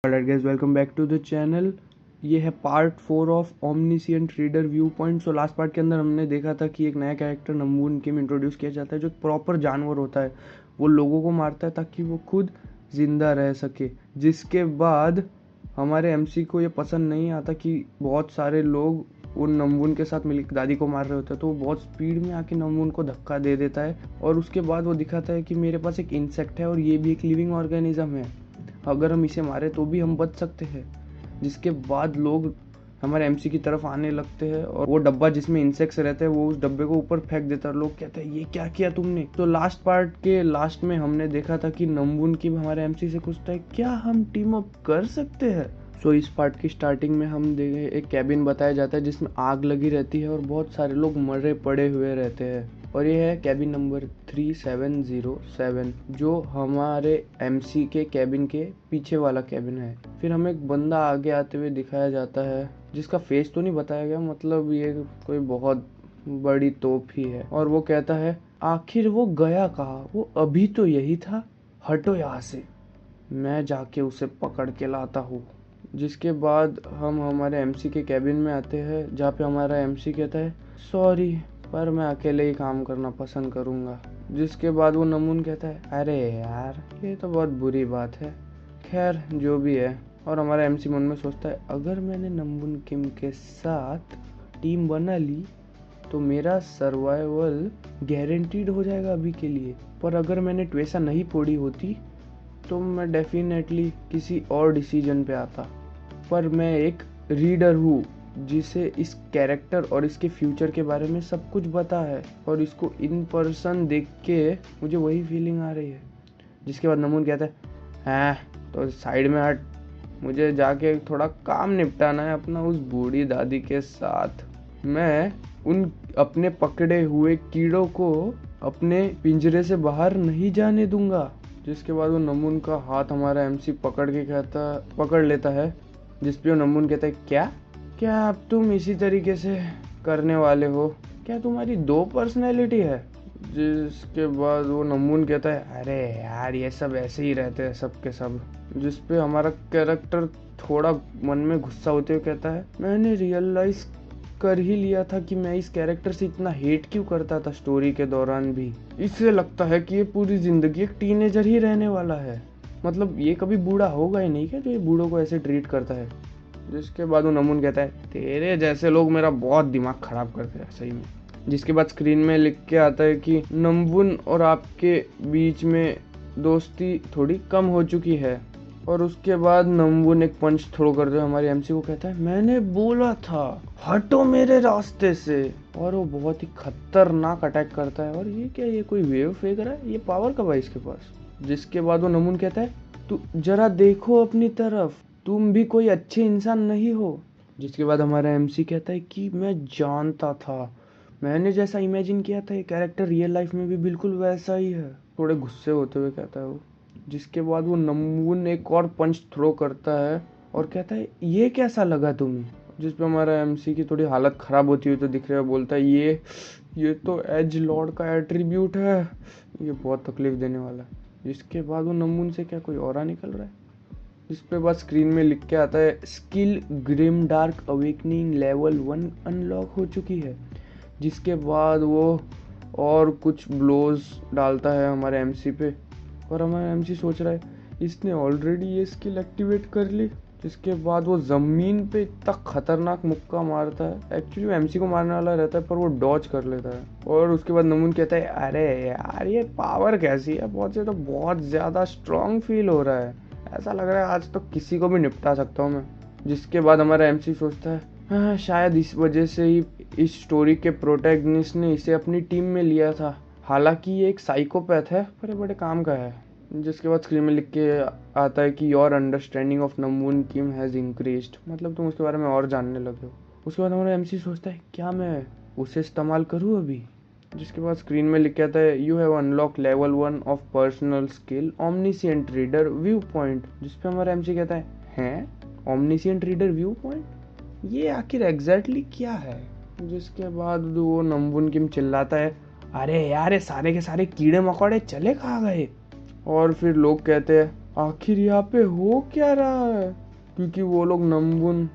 Alright guys, welcome back to the channel. ये है part 4 of Omniscient Reader view point. So last part के अंदर हमने देखा था कि एक नया कैरेक्टर नमून किम इंट्रोड्यूस किया जाता है जो एक प्रॉपर जानवर होता है। वो लोगों को मारता है ताकि वो खुद जिंदा रह सके। जिसके बाद हमारे एमसी को ये पसंद नहीं आता कि बहुत सारे लोग उन नमून के साथ मिलकर दादी को मार रहे होते हैं, तो वो बहुत स्पीड में आके नमून को धक्का दे देता है। और उसके बाद वो दिखाता है कि मेरे पास एक इंसेक्ट है और ये भी एक लिविंग ऑर्गेनिज्म है, अगर हम इसे मारे तो भी हम बच सकते हैं। जिसके बाद लोग हमारे एमसी की तरफ आने लगते हैं और वो डब्बा जिसमें इंसेक्ट्स रहते हैं वो उस डब्बे को ऊपर फेंक देता है। लोग कहते हैं ये क्या किया तुमने। तो लास्ट पार्ट के लास्ट में हमने देखा था कि नमून की हमारे एमसी से पूछता है क्या हम टीम अप कर सकते हैं। सो इस पार्ट की स्टार्टिंग में हम देखे एक कैबिन बताया जाता है जिसमें आग लगी रहती है और बहुत सारे लोग मरे पड़े हुए रहते हैं। और ये है कैबिन नंबर 3707 जो हमारे एमसी के कैबिन के पीछे वाला कैबिन है। फिर हमें एक बंदा आगे आते हुए दिखाया जाता है जिसका फेस तो नहीं बताया गया, मतलब ये कोई बहुत बड़ी तोप ही है। और वो कहता है आखिर वो गया कहाँ, वो अभी तो यही था, हटो यहाँ से, मैं जाके उसे पकड़ के लाता हूँ। जिसके बाद हम हमारे एमसी के कैबिन में आते हैं जहाँ पे हमारा एमसी कहता है सॉरी पर मैं अकेले ही काम करना पसंद करूँगा। जिसके बाद वो नमून कहता है अरे यार ये तो बहुत बुरी बात है, खैर जो भी है। और हमारा एमसी मन में सोचता है अगर मैंने नमून किम के साथ टीम बना ली तो मेरा सर्वाइवल गारंटीड हो जाएगा अभी के लिए। पर अगर मैंने ट्वेसा नहीं फोड़ी होती तो मैं डेफिनेटली किसी और डिसीजन पे आता। पर मैं एक रीडर हूँ जिसे इस कैरेक्टर और इसके फ्यूचर के बारे में सब कुछ पता है और इसको इन पर्सन देख के मुझे वही फीलिंग आ रही है। जिसके बाद नमून कहता है हाँ तो साइड में हट, मुझे जाके थोड़ा काम निपटाना है अपना उस बूढ़ी दादी के साथ। मैं उन अपने पकड़े हुए कीड़ों को अपने पिंजरे से बाहर नहीं जाने दूंगा। जिसके बाद वो नमून का हाथ हमारा एमसी पकड़ लेता है। जिसपे वो नमून कहता है क्या अब तुम इसी तरीके से करने वाले हो, क्या तुम्हारी दो पर्सनैलिटी है। जिसके बाद वो नमून कहता है अरे यार ये सब ऐसे ही रहते हैं सब के सब। जिसपे हमारा कैरेक्टर थोड़ा मन में गुस्सा होते हुए कहता है मैंने रियलाइज कर ही लिया था कि मैं इस कैरेक्टर से इतना हेट क्यों करता था स्टोरी के दौरान भी। इससे लगता है कि ये पूरी जिंदगी एक टीनेजर ही रहने वाला है, मतलब ये कभी बूढ़ा होगा ही नहीं क्या जो ये बूढ़ों को ऐसे ट्रीट करता है। जिसके बाद वो नमून कहता है तेरे जैसे लोग मेरा बहुत दिमाग खराब करते हैं सही में। जिसके बाद स्क्रीन में लिख के आता है कि नमून और आपके बीच में दोस्ती थोड़ी कम हो चुकी है। और उसके बाद नमून एक पंच थ्रो करते हुए हमारे एमसी को कहता है मैंने बोला था हटो मेरे रास्ते से। और वो बहुत ही खतरनाक अटैक करता है। और ये क्या, ये कोई वेव फेंक रहा है, ये पावर कब है इसके पास। जिसके बाद वो नमून कहता है तू जरा देखो अपनी तरफ, तुम भी कोई अच्छे इंसान नहीं हो। जिसके बाद हमारा एमसी कहता है कि मैं जानता था, मैंने जैसा इमेजिन किया था ये कैरेक्टर रियल लाइफ में भी बिल्कुल वैसा ही है। थोड़े गुस्से होते हुए कहता है वो। जिसके बाद वो नमून एक और पंच थ्रो करता है और कहता है ये कैसा लगा तुम्हें। जिस पे हमारा एमसी की थोड़ी हालत खराब होती हुई तो दिख रहा है, बोलता है ये तो एज लॉर्ड का एट्रीब्यूट है, ये बहुत तकलीफ देने वाला है। जिसके बाद वो नमून से क्या कोई और निकल रहा है। इस पे बाद स्क्रीन में लिख के आता है skill grim dark awakening level 1 unlock हो चुकी है। जिसके बाद वो और कुछ ब्लोज डालता है हमारे एमसी पे और हमारा एमसी सोच रहा है इसने ऑलरेडी ये स्किल एक्टिवेट कर ली। जिसके बाद वो जमीन पे इतना खतरनाक मुक्का मारता है, एक्चुअली वो एमसी को मारने वाला रहता है पर वो डॉज कर लेता है। और उसके बाद नमून कहता है अरे यार ये पावर कैसी है, बहुत से तो बहुत ज्यादा स्ट्रॉन्ग फील हो रहा है, ऐसा लग रहा है आज तो किसी को भी निपटा सकता हूँ मैं। जिसके बाद हमारा एमसी सोचता है हाँ शायद इस वजह से ही इस स्टोरी के प्रोटैगनिस्ट ने इसे अपनी टीम में लिया था, हालांकि ये एक साइकोपैथ है पर बड़े काम का है। जिसके बाद स्क्रीन में लिख के आता है कि your understanding of Namwoon Kim has increased, मतलब तुम उसके बारे में और जानने लगे हो। उसके बाद हमारा एमसी सोचता है क्या मैं उसे इस्तेमाल करूँ अभी। जिसके बाद स्क्रीन में लिख के आता है you have unlock level 1 of personal skill Omniscient Reader view point. जिसपे हमारा एमसी कहता है हैं ओमनिशिएंट रीडर व्यू पॉइंट, ये आखिर एग्जैक्टली क्या है। जिसके बाद वो नमून किम चिल्लाता है अरे यार ये सारे के सारे कीड़े मकोड़े चले कहाँ गए। और फिर लोग कहते हैं आखिर यहाँ पे हो क्या रहा है, क्योंकि वो लोग नमबुन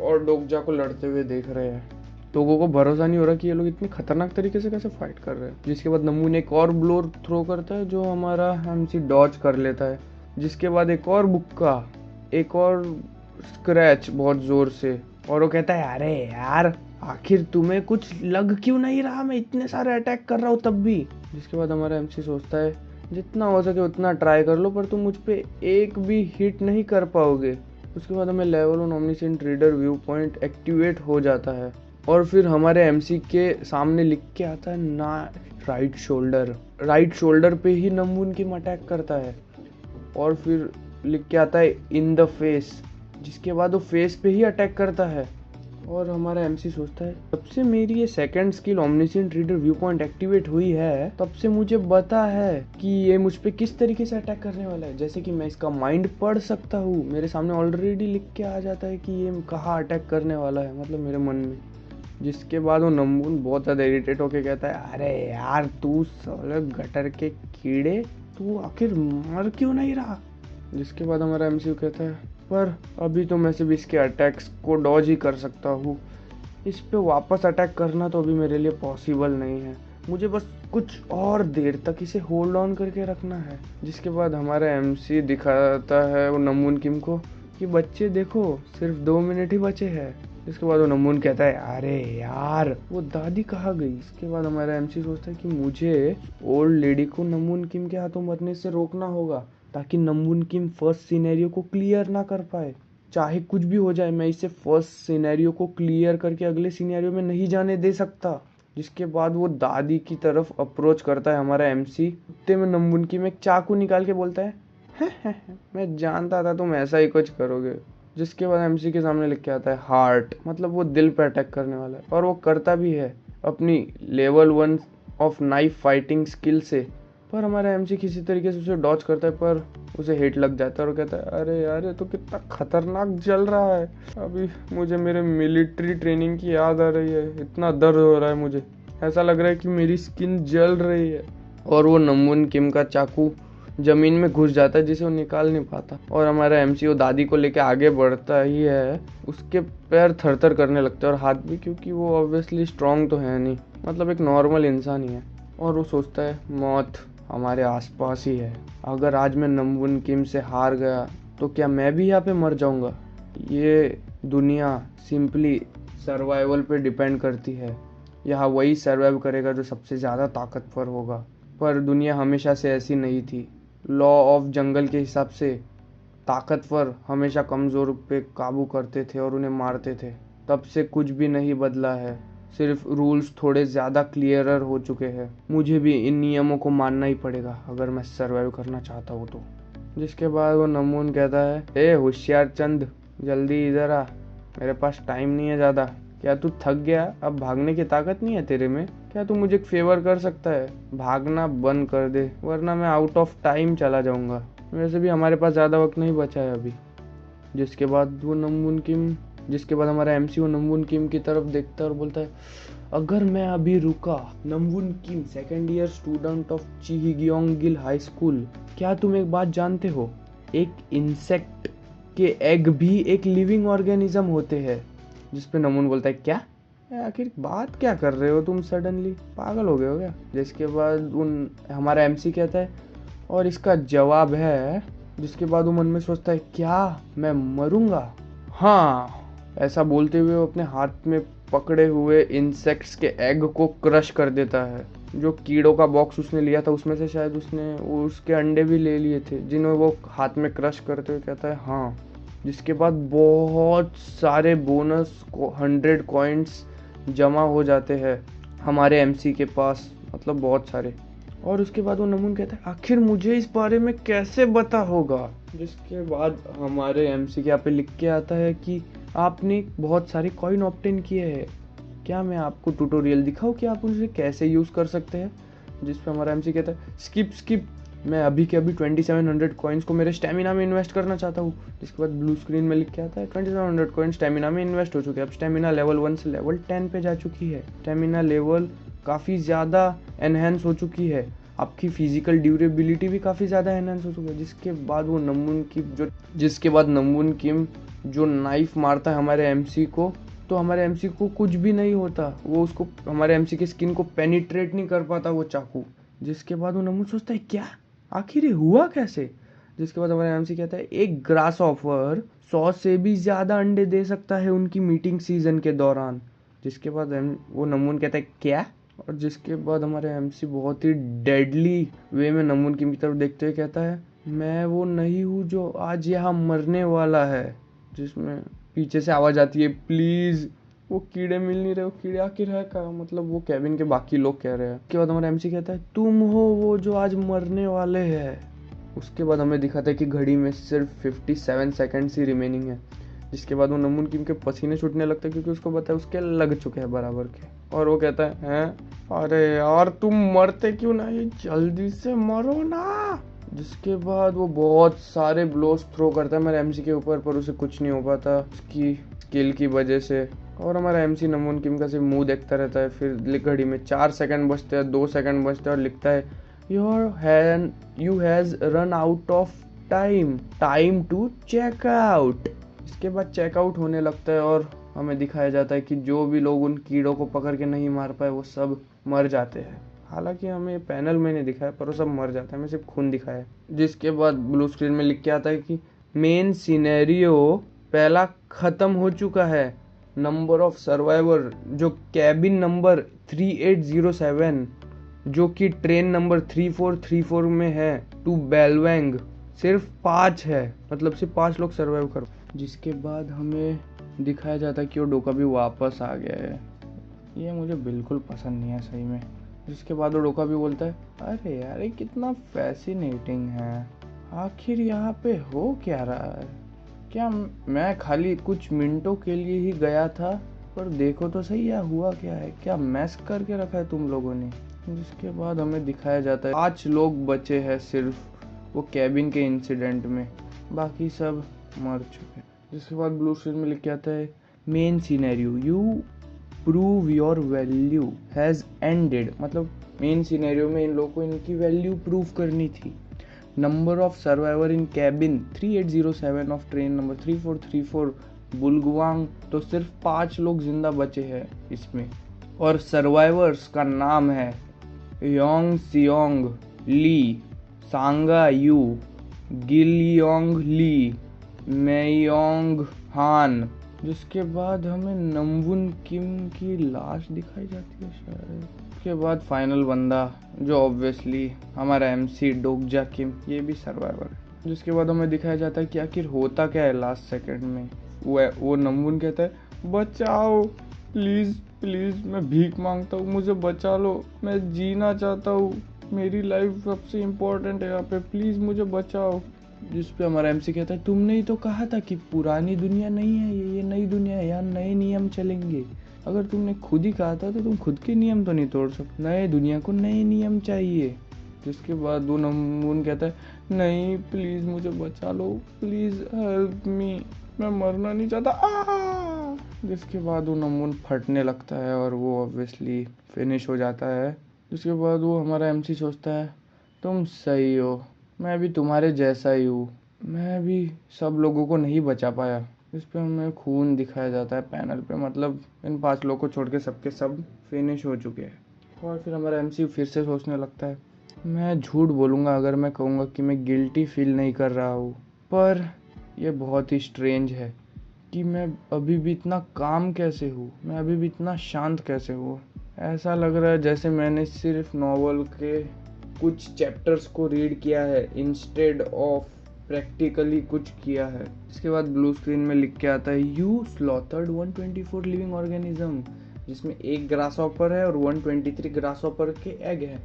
और डोकजा को लड़ते हुए देख रहे हैं। लोगों को भरोसा नहीं हो रहा कि ये लोग इतनी खतरनाक तरीके से कैसे फाइट कर रहे हैं। जिसके बाद नमबुन एक और ब्लो थ्रो करता है जो हमारा एमसी डॉज कर लेता है। जिसके बाद एक और बुक्का, एक और स्क्रैच बहुत जोर से, और वो कहता है अरे यार आखिर तुम्हें कुछ लग क्यों नहीं रहा, मैं इतने सारे अटैक कर रहा हूँ तब भी। जिसके बाद हमारा एमसी सोचता है जितना हो सके उतना ट्राई कर लो, पर तुम मुझ पे एक भी हिट नहीं कर पाओगे। उसके बाद हमें level 1 omniscient reader view point activate हो जाता है और फिर हमारे एमसी के सामने लिख के आता है ना राइट शोल्डर। राइट शोल्डर पे ही नमबुन किम अटैक करता है और फिर लिख के आता है इन द फेस। जिसके बाद वो फेस पे ही अटैक करता है और हमारा एमसी सोचता है तब से मेरी ये second skill omniscient reader view point activate हुई है, तब से मुझे पता है कि ये मुझ पे किस तरीके से अटैक करने वाला है। जैसे कि मैं इसका माइंड पढ़ सकता हूँ, मेरे सामने ऑलरेडी लिख के आ जाता है कि ये कहाँ अटैक करने वाला है, मतलब मेरे मन में। जिसके बाद वो नमबुन बहुत ज़्यादा इरिटेट होके कहता है अरे यार तू साले गटर के कीड़े, तू आखिर मर क्यों नहीं रहा। जिसके बाद हमारा एमसीयू कहता है पर अभी तो मैं सिर्फ इसके अटैक्स को डॉज ही कर सकता हूँ, इस पे वापस अटैक करना तो अभी मेरे लिए पॉसिबल नहीं है, मुझे बस कुछ और देर तक इसे होल्ड ऑन करके रखना है। जिसके बाद हमारा एमसी दिखाता है वो नमबुन किम को कि बच्चे देखो सिर्फ 2 मिनट ही बचे हैं। इसके बाद वो नमबुन कहता है अरे यार वो दादी कहाँ गई। इसके बाद हमारा एमसी सोचता है कि मुझे ओल्ड लेडी को नमबुन किम के हाथों मरने से रोकना होगा ताकि नमबुन किम फर्स्ट सिनेरियो को क्लियर ना कर पाए। चाहे कुछ भी हो जाए मैं इसे फर्स्ट सिनेरियो को क्लियर करके अगले सिनेरियो में नहीं जाने दे सकता। जिसके बाद वो दादी की तरफ अप्रोच करता है हमारा एमसी। उतने में नमबुन किम एक चाकू निकाल के बोलता है मैं जानता था तुम ऐसा ही कुछ करोगे। जिसके बाद एमसी के सामने लिख के आता है हार्ट, मतलब वो दिल पे अटैक करने वाला है और वो करता भी है अपनी level 1 of knife fighting skill से। पर हमारा एमसी किसी तरीके से उसे डॉच करता है पर उसे हिट लग जाता है और कहता है अरे यार ये तो कितना खतरनाक जल रहा है, अभी मुझे मेरे मिलिट्री ट्रेनिंग की याद आ रही है, इतना दर्द हो रहा है, मुझे ऐसा लग रहा है कि मेरी स्किन जल रही है। और वो नमबुन किम का चाकू जमीन में घुस जाता है जिसे वो निकाल नहीं पाता और हमारा एमसी वो दादी को लेके आगे बढ़ता ही है। उसके पैर थरथर करने लगते हैं और हाथ भी, क्योंकि वो ऑब्वियसली स्ट्रांग तो है नहीं, मतलब एक नॉर्मल इंसान ही है। और वो सोचता है मौत हमारे आसपास ही है, अगर आज मैं नमबुन किम से हार गया तो क्या मैं भी यहाँ पे मर जाऊंगा। ये दुनिया सिंपली सर्वाइवल पे डिपेंड करती है, यहाँ वही सर्वाइव करेगा जो सबसे ज़्यादा ताकतवर होगा। पर दुनिया हमेशा से ऐसी नहीं थी, लॉ ऑफ जंगल के हिसाब से ताकतवर हमेशा कमज़ोर पे काबू करते थे और उन्हें मारते थे। तब से कुछ भी नहीं बदला है, सिर्फ रूल्स थोड़े ज़्यादा क्लियरर हो चुके हैं। मुझे भी इन नियमों को मानना ही पड़ेगा अगर मैं सर्वाइव करना चाहता हूँ तो। जिसके बाद वो नमबुन कहता है ए होशियार चंद, जल्दी इधर आ, मेरे पास टाइम नहीं है ज़्यादा। क्या तू थक गया, अब भागने की ताकत नहीं है तेरे में? क्या तू मुझे एक फेवर कर सकता है, भागना बंद कर दे वरना मैं आउट ऑफ टाइम चला जाऊंगा। वैसे भी हमारे पास ज़्यादा वक्त नहीं बचा है अभी। जिसके बाद हमारा एमसी वो नमबुन किम की तरफ देखता है और बोलता है अगर मैं अभी रुका, नमबुन Kim second year student of चिहिग्योंगिल हाई स्कूल, क्या तुम एक बात जानते हो, एक इंसेक्ट के एग भी एक लिविंग ऑर्गेनिज्म होते हैं। जिस पे नमबुन बोलता है क्या, आखिर बात क्या कर रहे हो तुम, सडनली पागल हो गए हो क्या। जिसके बाद हमारा एमसी कहता है और इसका जवाब है। जिसके बाद वो मन में सोचता है क्या मैं मरूंगा, हाँ। ऐसा बोलते हुए वो अपने हाथ में पकड़े हुए इंसेक्ट्स के एग को क्रश कर देता है। जो कीड़ों का बॉक्स उसने लिया था उसमें से शायद उसने उसके अंडे भी ले लिए थे जिन्हें वो हाथ में क्रश करते हुए कहता है हाँ। जिसके बाद बहुत सारे बोनस 100 कॉइन्स जमा हो जाते हैं हमारे एमसी के पास, मतलब बहुत सारे। और उसके बाद वो नमबुन कहता है आखिर मुझे इस बारे में कैसे पता होगा। जिसके बाद हमारे एमसी के यहाँ पे लिख के आता है कि आपने बहुत सारे कॉइन ऑब्टेन किए हैं, क्या मैं आपको ट्यूटोरियल दिखाऊं कि आप उसे कैसे यूज़ कर सकते हैं। जिस पे हमारा एमसी कहता है स्किप, मैं अभी के अभी 2700 कॉइन्स को मेरे स्टेमिना में इन्वेस्ट करना चाहता हूँ। जिसके बाद ब्लू स्क्रीन में लिख के आता है 2700 कॉइन स्टेमिना में इन्वेस्ट हो चुके हैं। अब स्टेमिना लेवल 1 से लेवल 10 पे जा चुकी है, स्टेमिना लेवल काफ़ी ज़्यादा एनहेंस हो चुकी है। आपकी फिजिकल ड्यूरेबिलिटी भी काफ़ी ज़्यादा एनहांस हो चुका है। जिसके बाद नमून किम जो नाइफ मारता है हमारे एमसी को, तो हमारे एमसी को कुछ भी नहीं होता, वो उसको हमारे एमसी की स्किन को पेनिट्रेट नहीं कर पाता वो चाकू। जिसके बाद वो नमून सोचता है क्या आखिर ये हुआ कैसे। जिसके बाद हमारे एमसी कहता है एक ग्रास ऑफर 100 से भी ज़्यादा अंडे दे सकता है उनकी मीटिंग सीजन के दौरान। जिसके बाद वो नमून कहता है क्या, और जिसके बाद हमारे एमसी बहुत ही डेडली वे में नमून की तरफ देखते हुए कहता है मैं वो नहीं हूँ जो आज यहाँ मरने वाला है। जिसमें पीछे से आवाज आती है प्लीज, वो कीड़े मिल नहीं रहे, वो कीड़े आखिर है का, मतलब वो कैबिन के बाकी लोग कह रहे हैं। उसके बाद हमारा एमसी कहता है तुम हो वो जो आज मरने वाले हैं। उसके बाद हमें दिखाता है कि घड़ी में सिर्फ 57 सेकंड्स ही रिमेनिंग है। जिसके बाद वो नमून किम के पसीने छूटने लगते हैं क्योंकि उसको पता है उसके लग चुके हैं बराबर के। और वो कहता है हैं अरे यार तुम मरते क्यों नहीं, जल्दी से मरो ना। जिसके बाद वो बहुत सारे ब्लोस थ्रो करता है हमारे एमसी के ऊपर, पर उसे कुछ नहीं हो पाता उसकी स्किल की वजह से। और हमारा एमसी नमून किम का सिर्फ मुंह देखता रहता है। फिर घड़ी में 4 सेकंड बचते हैं, 2 सेकंड बचते हैं और लिखता है you has run out of time to check out. इसके बाद चेकआउट होने लगता है और हमें दिखाया जाता है कि जो भी लोग उन कीड़ों को पकड़ के नहीं मार पाए वो सब मर जाते हैं। हालांकि हमें पैनल में नहीं दिखाया पर वो सब मर जाते हैं, हमें सिर्फ खून दिखाया है। जिसके बाद ब्लू स्क्रीन में लिख के आता है कि मेन सिनेरियो पहला खत्म हो चुका है। नंबर ऑफ सर्वाइवर जो कैबिन नंबर 3807 जो कि ट्रेन नंबर 3434 में है टू बेलवेंग सिर्फ 5 है, मतलब सिर्फ 5 लोग सर्वाइव कर। जिसके बाद हमें दिखाया जाता है कि वो डोका भी वापस आ गया है। ये मुझे बिल्कुल पसंद नहीं है सही में। जिसके बाद वो डोका भी बोलता है अरे यार ये कितना फैसिनेटिंग है, आखिर यहाँ पे हो क्या रहा है, क्या मैं खाली कुछ मिनटों के लिए ही गया था, पर देखो तो सही यह हुआ क्या है, क्या मैस करके रखा है तुम लोगों ने। जिसके बाद हमें दिखाया जाता है 5 लोग बचे हैं सिर्फ वो कैबिन के इंसिडेंट में, बाकी सब मर चुके हैं। जिसके बाद ब्लू स्क्रीन में लिख के आता है main scenario you prove your value has ended, मतलब मेन सिनेरियो में इन लोगों को इनकी वैल्यू प्रूव करनी थी। Number of survivor in cabin 3807 of train number 3434 बुलगवांग, तो सिर्फ 5 लोग जिंदा बचे हैं इसमें। और सर्वाइवर्स का नाम है योंग सियोंग ली, सांगा यू, गिलयोंग ली, मेयोंग हान। जिसके बाद हमें नमवून किम की लाश दिखाई जाती है शायद। उसके बाद फाइनल बंदा जो ऑब्वियसली हमारा एमसी डोकजा किम, ये भी सर्वाइवर है। जिसके बाद हमें दिखाया जाता है कि आखिर होता क्या है लास्ट सेकंड में। वो नमवून कहता है बचाओ प्लीज प्लीज, मैं भीख मांगता हूँ, मुझे बचा लो, मैं जीना चाहता हूँ, मेरी लाइफ सबसे इम्पोर्टेंट है यहाँ पे, प्लीज मुझे बचाओ। जिस पे हमारा एमसी कहता है तुमने ही तो कहा था कि पुरानी दुनिया नहीं है ये नई दुनिया है, यहाँ नए नियम चलेंगे। अगर तुमने खुद ही कहा था तो तुम खुद के नियम तो नहीं तोड़ सकते, नए दुनिया को नए नियम चाहिए। जिसके बाद वो नमून कहता है नहीं प्लीज मुझे बचा लो, प्लीज हेल्प मी, मैं मरना नहीं चाहता। जिसके बाद वो नमून फटने लगता है और वो ऑब्वियसली फिनिश हो जाता है। जिसके बाद वो हमारा एमसी सोचता है तुम सही हो, मैं भी तुम्हारे जैसा ही हूँ, मैं भी सब लोगों को नहीं बचा पाया। इस पे हमें खून दिखाया जाता है पैनल पे, मतलब इन 5 लोगों को छोड़ के सबके सब फिनिश हो चुके हैं। और फिर हमारा एमसी फिर से सोचने लगता है मैं झूठ बोलूँगा अगर मैं कहूँगा कि मैं गिल्टी फील नहीं कर रहा हूँ, पर यह बहुत ही स्ट्रेंज है कि मैं अभी भी इतना काम कैसे हूँ, मैं अभी भी इतना शांत कैसे हूँ। ऐसा लग रहा है जैसे मैंने सिर्फ नॉवल के कुछ चैप्टर्स को रीड किया है इंस्टेड ऑफ प्रैक्टिकली कुछ किया है। इसके बाद ब्लू स्क्रीन में लिख के आता है यू स्लॉटर्ड 124 लिविंग ऑर्गेनिज्म, जिसमें एक ग्रासहॉपर है और 123 ग्रासहॉपर के एग है।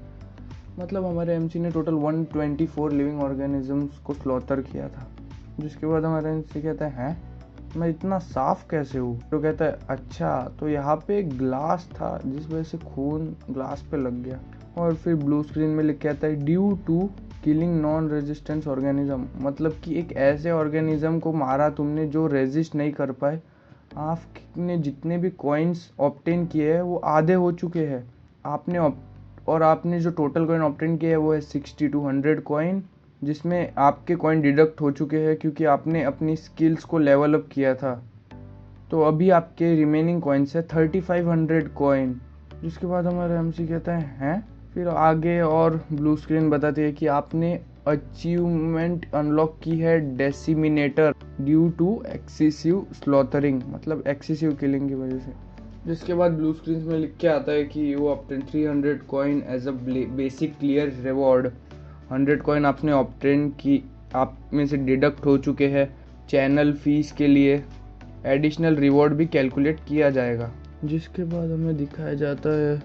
मतलब हमारे एमसी ने टोटल 124 लिविंग ऑर्गेनिजम्स को स्लॉटर किया था। जिसके बाद हमारा एमसी कहता है मैं इतना साफ कैसे हूँ। तो कहता है अच्छा तो यहाँ पे एक ग्लास था जिस वजह से खून ग्लास पे लग गया। और फिर ब्लू स्क्रीन में लिख के आता है due to killing non resistance organism, मतलब कि एक ऐसे ऑर्गेनिज्म को मारा तुमने जो रेजिस्ट नहीं कर पाए। आपने जितने भी कॉइन्स ऑब्टेन किए हैं वो आधे हो चुके हैं, आपने और आपने जो टोटल कॉइन ऑब्टेन किया है वो है 6200 कॉइन, जिसमें आपके कॉइन डिडक्ट हो चुके हैं क्योंकि आपने अपनी स्किल्स को लेवल अप किया था। तो अभी आपके रिमेनिंग कॉइन्स है 3500 कॉइन। जिसके बाद हमारा एमसी कहता है फिर आगे और ब्लू स्क्रीन बताती है कि आपने अचीवमेंट अनलॉक की है डेसिमिनेटर ड्यू टू एक्सेसिव स्लॉटरिंग, मतलब एक्सेसिव किलिंग की वजह से। जिसके बाद ब्लू स्क्रीन में लिख के आता है कि वो obtain 300 coin as a basic clear reward. 100 coin आपने ऑब्टेन की, आप में से डिडक्ट हो चुके हैं चैनल फीस के लिए। एडिशनल रिवॉर्ड भी कैलकुलेट किया जाएगा। जिसके बाद हमें दिखाया जाता है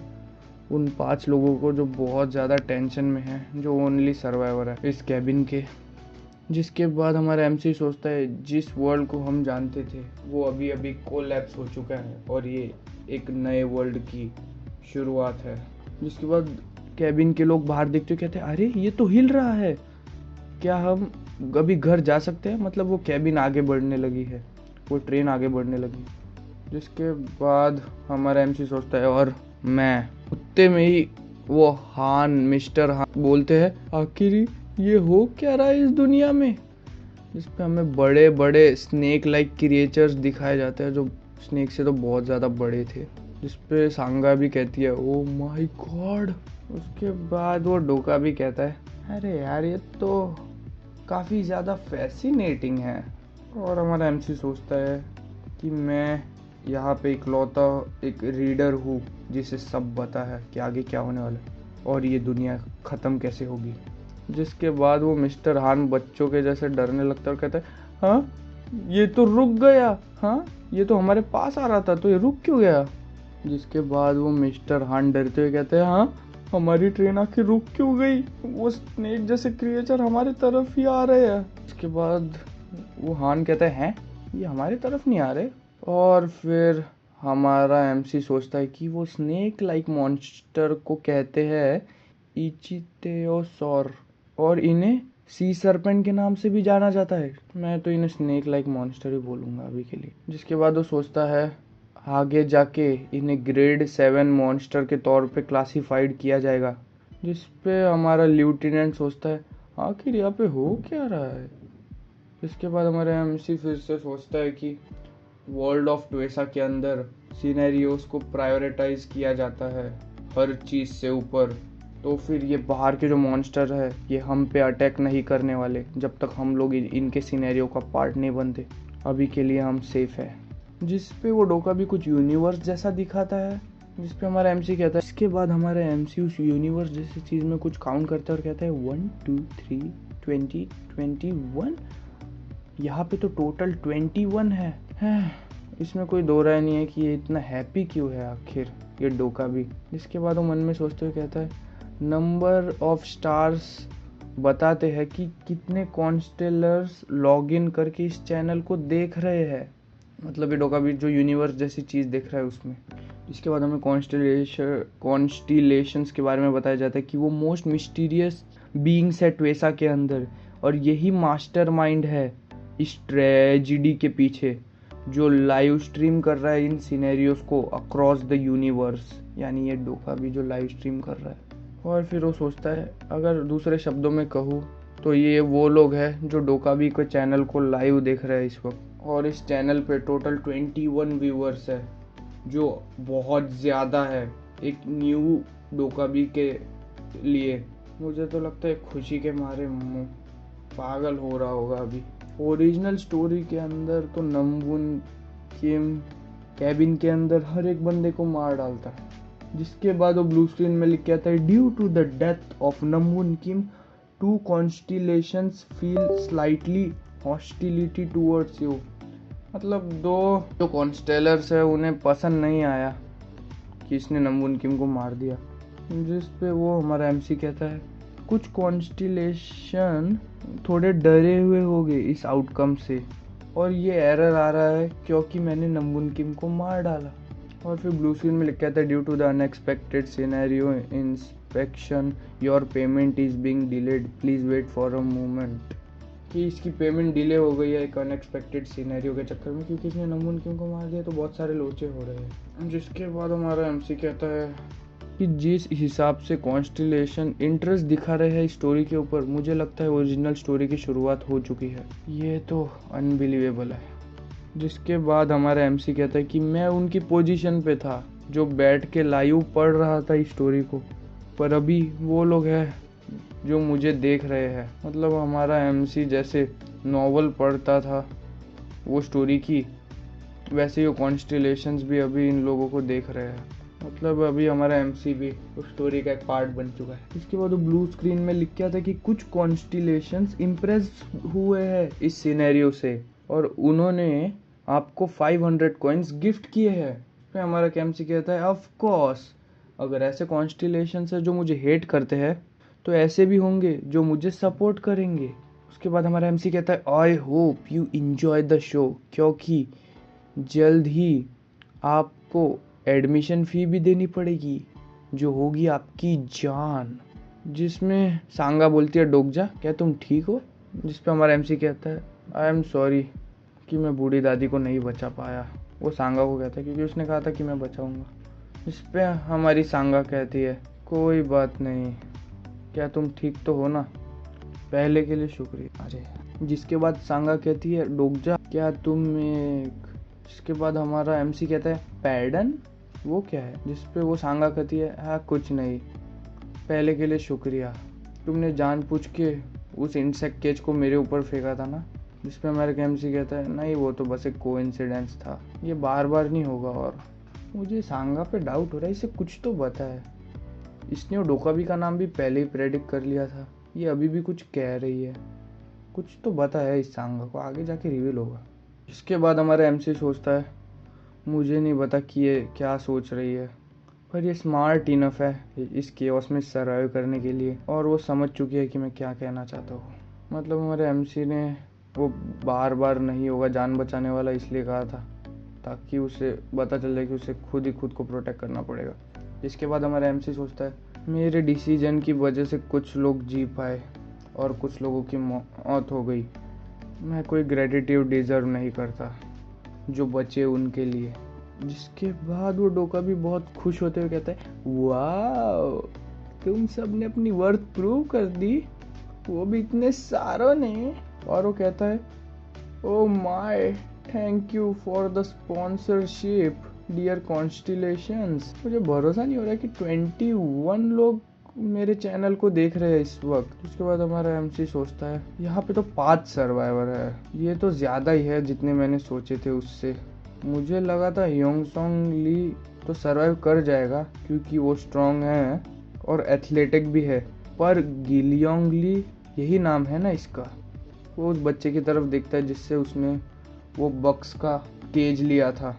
उन 5 लोगों को जो बहुत ज़्यादा टेंशन में हैं, जो ओनली सर्वाइवर है इस कैबिन के। जिसके बाद हमारा एमसी सोचता है जिस वर्ल्ड को हम जानते थे वो अभी अभी कोलैप्स हो चुका है और ये एक नए वर्ल्ड की शुरुआत है। जिसके बाद कैबिन के लोग बाहर देखते कहते हैं अरे ये तो हिल रहा है, क्या हम अभी घर जा सकते हैं? मतलब वो कैबिन आगे बढ़ने लगी है, वो ट्रेन आगे बढ़ने लगी। जिसके बाद हमारा एमसी सोचता है और मैं कुत्ते में ही वो हान, मिस्टर हान बोलते हैं आखिर ये हो क्या रहा है इस दुनिया में। जिस पे हमें बड़े बड़े स्नेक लाइक क्रिएचर्स दिखाए जाते हैं जो स्नेक से तो बहुत ज़्यादा बड़े थे। जिस पे सांगा भी कहती है ओ माय गॉड। उसके बाद वो डोका भी कहता है अरे यार ये तो काफ़ी ज़्यादा फैसिनेटिंग है। और हमारा एमसी सोचता है कि मैं यहाँ पे इकलौता एक रीडर हूँ जिसे सब पता है कि आगे क्या होने वाला है और ये दुनिया ख़त्म कैसे होगी। जिसके बाद वो मिस्टर हान बच्चों के जैसे डरने लगता है और कहता है हाँ ये तो रुक गया, हाँ ये तो हमारे पास आ रहा था तो ये रुक क्यों गया। जिसके बाद वो मिस्टर हान डरते हुए कहते हैं हाँ हमारी ट्रेन आखिर रुक क्यों गई, वो स्नेक जैसे क्रिएचर हमारी तरफ ही आ रहे हैं। इसके बाद वो हान कहता है ये हमारी तरफ नहीं आ रहे। और फिर हमारा एमसी सोचता है कि वो स्नेक लाइक मॉन्स्टर को कहते हैं इचिथेओसॉर और इन्हें सी सर्पेंट के नाम से भी जाना जाता है। मैं तो इन्हें स्नेक लाइक मॉन्स्टर ही बोलूँगा अभी के लिए। जिसके बाद वो सोचता है आगे जाके इन्हें ग्रेड 7 मॉन्स्टर के तौर पे क्लासिफाइड किया जाएगा। जिस पे हमारा लेफ्टिनेंट सोचता है आखिर यहाँ पे हो क्या रहा है। इसके बाद हमारा एमसी फिर से सोचता है कि वर्ल्ड ऑफ ट्वेसा के अंदर सिनेरियोस को प्रायोरिटाइज किया जाता है हर चीज़ से ऊपर। तो फिर ये बाहर के जो मॉन्स्टर है ये हम पे अटैक नहीं करने वाले जब तक हम लोग इनके सिनेरियो का पार्ट नहीं बनते। अभी के लिए हम सेफ है। जिस पे वो डोका भी कुछ यूनिवर्स जैसा दिखाता है। जिस पे हमारा एमसी कहता है इसके बाद हमारा एमसी उस यूनिवर्स जैसी चीज़ में कुछ काउंट करता है और कहता है 1 2 3 20 21। यहाँ पे तो टोटल 21 है। इसमें कोई दो राय नहीं है कि ये इतना हैप्पी क्यों है आखिर ये डोका भी। इसके बाद वो मन में सोचते हुए कहता है नंबर ऑफ स्टार्स बताते हैं कि कितने कॉन्स्टेलर्स लॉग इन करके इस चैनल को देख रहे हैं। मतलब ये डोका भी जो यूनिवर्स जैसी चीज़ देख रहा है उसमें। इसके बाद हमें कॉन्स्टिलेशंस के बारे में बताया जाता है कि वो मोस्ट मिस्टीरियस बीइंग्स है ट्वेसा के अंदर और यही मास्टरमाइंड है इस ट्रेजिडी के पीछे जो लाइव स्ट्रीम कर रहा है इन सिनेरियोस को अक्रॉस द यूनिवर्स। यानी ये डोका भी जो लाइव स्ट्रीम कर रहा है। और फिर वो सोचता है अगर दूसरे शब्दों में कहूँ तो ये वो लोग हैं जो डोकाबी के चैनल को लाइव देख रहे हैं इस वक्त। और इस चैनल पे टोटल 21 व्यूअर्स है जो बहुत ज़्यादा है एक न्यू डोकाबी के लिए। मुझे तो लगता है खुशी के मारे मुंह पागल हो रहा होगा अभी। ओरिजिनल स्टोरी के अंदर तो नमवून किम कैबिन के अंदर हर एक बंदे को मार डालता है। जिसके बाद वो ब्लू स्क्रीन में लिख के आता है due to the death of Namwoon Kim 2 constellations feel slightly hostility towards you. मतलब दो जो कॉन्स्टेलर्स है उन्हें पसंद नहीं आया कि इसने नमवून किम को मार दिया। जिस पे वो हमारा एमसी कहता है कुछ कॉन्स्टिलेशन थोड़े डरे हुए होंगे इस आउटकम से और ये एरर आ रहा है क्योंकि मैंने नमवून किम को मार डाला। और फिर ब्लू स्क्रीन में लिखा था due to the unexpected scenario inspection your payment is being delayed please wait for a moment. कि इसकी पेमेंट डिले हो गई है एक अनएक्सपेक्टेड सिनेरियो के चक्कर में क्योंकि इसने नमवून किम को मार दिया तो बहुत सारे लोचे हो रहे हैं। जिसके बाद हमारा एमसी कहता है कि जिस हिसाब से कॉन्स्टिलेशन इंटरेस्ट दिखा रहे हैं स्टोरी के ऊपर, मुझे लगता है ओरिजिनल स्टोरी की शुरुआत हो चुकी है। ये तो अनबिलीवेबल है। जिसके बाद हमारा एमसी कहता है कि मैं उनकी पोजीशन पे था जो बैठ के लाइव पढ़ रहा था इस स्टोरी को, पर अभी वो लोग हैं जो मुझे देख रहे हैं। मतलब हमारा एमसी जैसे नॉवल पढ़ता था वो स्टोरी की, वैसे ही वो कॉन्स्टिलेशंस भी अभी इन लोगों को देख रहे हैं। मतलब अभी हमारा एमसी भी उस स्टोरी का एक पार्ट बन चुका है। इसके बाद वो ब्लू स्क्रीन में लिख के आता है कि कुछ कॉन्स्टिलेशंस इम्प्रेस हुए हैं इस सिनेरियो से और उन्होंने आपको 500 कॉइन्स गिफ्ट किए हैं। फिर हमारा एमसी कहता है ऑफ कोर्स, अगर ऐसे कॉन्स्टिलेशंस है जो मुझे हेट करते हैं तो ऐसे भी होंगे जो मुझे सपोर्ट करेंगे। उसके बाद हमारा एमसी कहता है I hope you enjoy the show, क्योंकि जल्द ही आपको एडमिशन फ़ी भी देनी पड़ेगी जो होगी आपकी जान। जिसमें सांगा बोलती है डोगजा क्या तुम ठीक हो, जिस पे हमारा एमसी कहता है आई एम सॉरी कि मैं बूढ़ी दादी को नहीं बचा पाया। वो सांगा को कहता है क्योंकि उसने कहा था कि मैं बचाऊंगा। इस पे हमारी सांगा कहती है कोई बात नहीं, क्या तुम ठीक तो हो ना, पहले के लिए शुक्रिया। अरे जिसके बाद सांगा कहती है डोगजा क्या तुम एक, जिसके बाद हमारा एमसी कहता है पैडन वो क्या है, जिसपे वो सांगा कहती है हाँ कुछ नहीं, पहले के लिए शुक्रिया, तुमने जानबूझ के उस इंसेक्ट केज को मेरे ऊपर फेंका था ना। जिसपे हमारा एमसी कहता है नहीं वो तो बस एक कोइंसिडेंस था, ये बार बार नहीं होगा। और मुझे सांगा पे डाउट हो रहा है, इसे कुछ तो पता है, इसने वो डोकाबी का नाम भी पहले ही प्रेडिक्ट कर लिया था, ये अभी भी कुछ कह रही है, कुछ तो पता है इस सांगा को, आगे जाके रिवील होगा। इसके बाद हमारा एमसी सोचता है मुझे नहीं पता कि ये क्या सोच रही है, पर ये स्मार्ट इनफ है इस केओस में सर्वाइव करने के लिए, और वो समझ चुकी है कि मैं क्या कहना चाहता हूँ। मतलब हमारे एमसी ने वो बार बार नहीं होगा जान बचाने वाला इसलिए कहा था ताकि उसे पता चल जाए कि उसे खुद ही खुद को प्रोटेक्ट करना पड़ेगा। इसके बाद हमारा एमसी सोचता है मेरे डिसीजन की वजह से कुछ लोग जी पाए और कुछ लोगों की मौत हो गई, मैं कोई ग्रेटिट्यूड डिजर्व नहीं करता जो बचे उनके लिए। जिसके बाद वो डोका भी बहुत खुश होते हुए कहता है वाह तुम सब ने अपनी वर्थ प्रूव कर दी, वो भी इतने सारों ने। और वो कहता है oh my thank you for the sponsorship dear constellations. मुझे भरोसा नहीं हो रहा कि 21 लोग मेरे चैनल को देख रहे हैं इस वक्त। उसके बाद हमारा एमसी सोचता है यहाँ पे तो 5 सर्वाइवर है, ये तो ज़्यादा ही है जितने मैंने सोचे थे उससे। मुझे लगा था योंगसोंग ली तो सर्वाइव कर जाएगा क्योंकि वो स्ट्रॉन्ग है और एथलेटिक भी है, पर गिलियोंग ली यही नाम है ना इसका। वो उस बच्चे की तरफ देखता है जिससे उसने वो बक्स का केज लिया था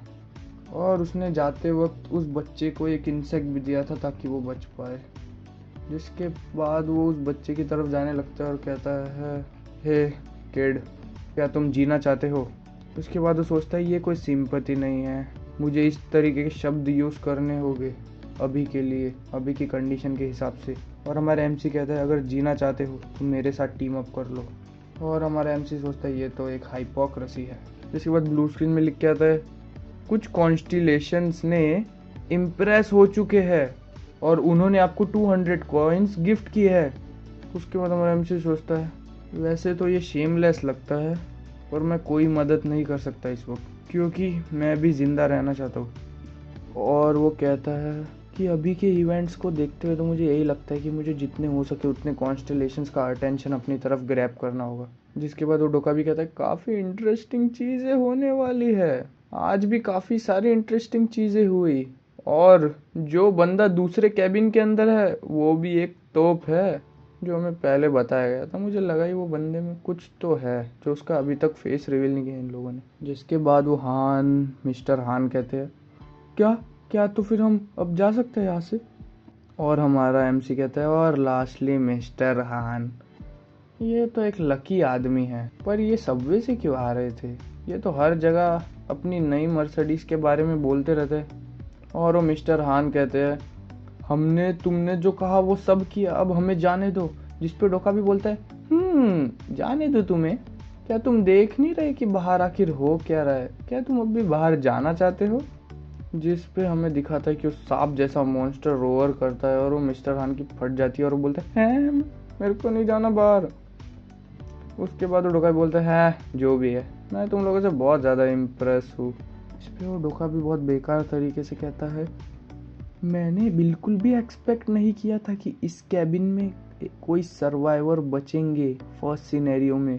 और उसने जाते वक्त उस बच्चे को एक इंसेक्ट भी दिया था ताकि वो बच पाए। जिसके बाद वो उस बच्चे की तरफ जाने लगता है और कहता है हे किड क्या तुम जीना चाहते हो। उसके बाद वो सोचता है ये कोई सिंपैथी नहीं है, मुझे इस तरीके के शब्द यूज़ करने होंगे अभी के लिए, अभी की कंडीशन के हिसाब से। और हमारा एमसी कहता है अगर जीना चाहते हो तो मेरे साथ टीम अप कर लो। और हमारा एमसी सोचता है ये तो एक हाइपोक्रेसी है। इसके बाद ब्लू स्क्रीन में लिख के आता है कुछ कॉन्स्टिलेशंस ने इम्प्रेस हो चुके हैं और उन्होंने आपको 200 कॉइन्स गिफ्ट किए हैं। उसके बाद हमारा एमसी सोचता है वैसे तो ये शेमलेस लगता है पर मैं कोई मदद नहीं कर सकता इस वक्त क्योंकि मैं भी ज़िंदा रहना चाहता हूँ। और वो कहता है कि अभी के इवेंट्स को देखते हुए तो मुझे यही लगता है कि मुझे जितने हो सके उतने कॉन्स्टिलेशंस का अटेंशन अपनी तरफ ग्रैब करना होगा। जिसके बाद वो डोका भी कहता है काफ़ी इंटरेस्टिंग चीज़ें होने वाली है, आज भी काफ़ी सारी इंटरेस्टिंग चीज़ें हुई और जो बंदा दूसरे कैबिन के अंदर है वो भी एक तोप है जो हमें पहले बताया गया था। मुझे लगा ही वो बंदे में कुछ तो है जो उसका अभी तक फेस रिवील नहीं किया इन लोगों ने। जिसके बाद वो मिस्टर हान कहते हैं क्या क्या तो फिर हम अब जा सकते हैं यहाँ से। और हमारा एमसी कहता है और लास्टली मिस्टर हान, ये तो एक लकी आदमी है, पर ये सबवे से क्यों आ रहे थे, ये तो हर जगह अपनी नई मर्सिडीज के बारे में बोलते रहते। और वो मिस्टर हान कहते हैं हमने तुमने जो कहा वो सब किया, अब हमें जाने दो। जिस पे डोका भी बोलता है जाने दो तुम्हें, क्या तुम देख नहीं रहे कि बाहर आखिर हो क्या रहा है, क्या तुम अब भी बाहर जाना चाहते हो। जिस पे हमें दिखाता है कि उस सांप जैसा मॉन्स्टर रोअर करता है और वो मिस्टर हान की फट जाती है और वो बोलता है मेरे को नहीं जाना बाहर। उसके बाद वो डोका भी बोलता है जो भी है, मैं तुम लोगों से बहुत ज़्यादा इम्प्रेस हूँ। इस पे वो डोका भी बहुत बेकार तरीके से कहता है मैंने बिल्कुल भी एक्सपेक्ट नहीं किया था कि इस कैबिन में कोई सर्वाइवर बचेंगे फर्स्ट सिनेरियो में,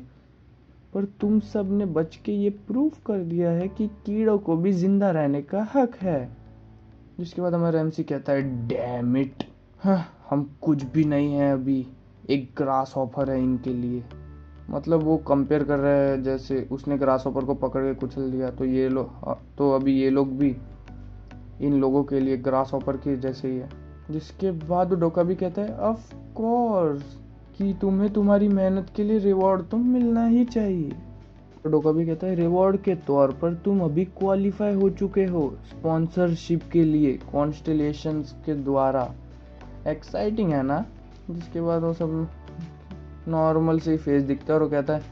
पर तुम सब ने बच के ये प्रूफ कर दिया है कि कीड़ों को भी जिंदा रहने का हक है। जिसके बाद हमारा एमसी कहता है डैम इट, हाँ, हम कुछ भी नहीं है अभी, एक ग्रास ऑफर है इनके लिए। मतलब वो कंपेयर कर रहा है जैसे उसने ग्रास ऑफर को पकड़ के कुचल दिया तो ये लोग, तो अभी ये लोग भी इन लोगों के लिए ग्रास ऑफर के जैसे ही है। जिसके बाद डोका भी कहता है ऑफ कोर्स कि तुम्हें तुम्हारी मेहनत के लिए रिवॉर्ड तो मिलना ही चाहिए। तो डोका भी कहता है रिवॉर्ड के तौर पर तुम अभी क्वालिफाई हो चुके हो स्पॉन्सरशिप के लिए कॉन्स्टेलेशंस के द्वारा। एक्साइटिंग है ना। जिसके बाद वो सब नॉर्मल से फेस दिखता है और वो कहता है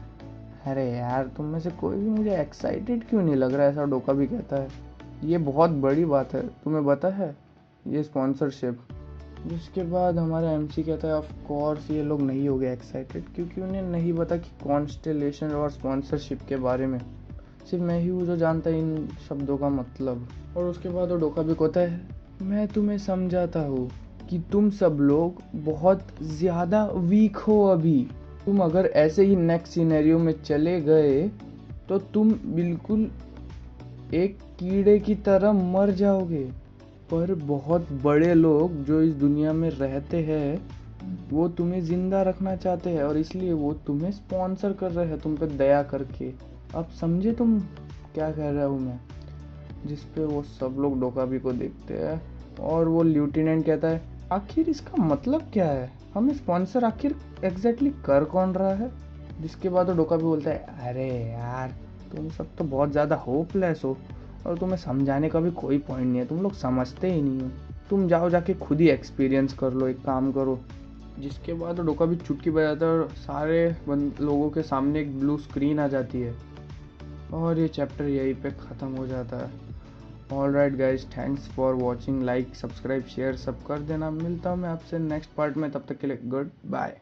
अरे यार तुम में से कोई भी मुझे एक्साइटेड क्यों नहीं लग रहा है। ऐसा डोका भी कहता है ये बहुत बड़ी बात है, तुम्हें पता है ये स्पॉन्सरशिप। जिसके बाद हमारा एमसी कहता है ऑफ कोर्स ये लोग नहीं हो गए एक्साइटेड क्योंकि उन्हें नहीं पता कि कॉन्स्टेलेशन और स्पॉन्सरशिप के बारे में। सिर्फ मैं ही हूँ जो जानता है इन शब्दों का मतलब। और उसके बाद वो डोका भी कहता है मैं तुम्हें समझाता हूँ कि तुम सब लोग बहुत ज़्यादा वीक हो अभी। तुम अगर ऐसे ही नेक्स्ट सिनेरियो में चले गए तो तुम बिल्कुल एक कीड़े की तरह मर जाओगे। पर बहुत बड़े लोग जो इस दुनिया में रहते हैं वो तुम्हें जिंदा रखना चाहते हैं और इसलिए वो तुम्हें स्पॉन्सर कर रहे हैं तुम पे दया करके। अब समझे तुम क्या कह रहा हूँ मैं। जिस पे वो सब लोग डोकाबी को देखते हैं और वो लेफ्टिनेंट कहता है आखिर इसका मतलब क्या है, हमें स्पॉन्सर आखिर एग्जैक्टली कर कौन रहा है। जिसके बाद वो डोकाबी बोलता है अरे यार तुम सब तो बहुत ज़्यादा होपलेस हो और तुम्हें समझाने का भी कोई पॉइंट नहीं है, तुम लोग समझते ही नहीं हो। तुम जाओ जाके खुद ही एक्सपीरियंस कर लो, एक काम करो। जिसके बाद डोका भी चुटकी बजाता है और सारे लोगों के सामने एक ब्लू स्क्रीन आ जाती है और ये चैप्टर यहीं पे ख़त्म हो जाता है। All right guys, thanks for watching. Like subscribe share सब कर देना। मिलता हूँ मैं आपसे नेक्स्ट पार्ट में, तब तक के लिए गुड बाय।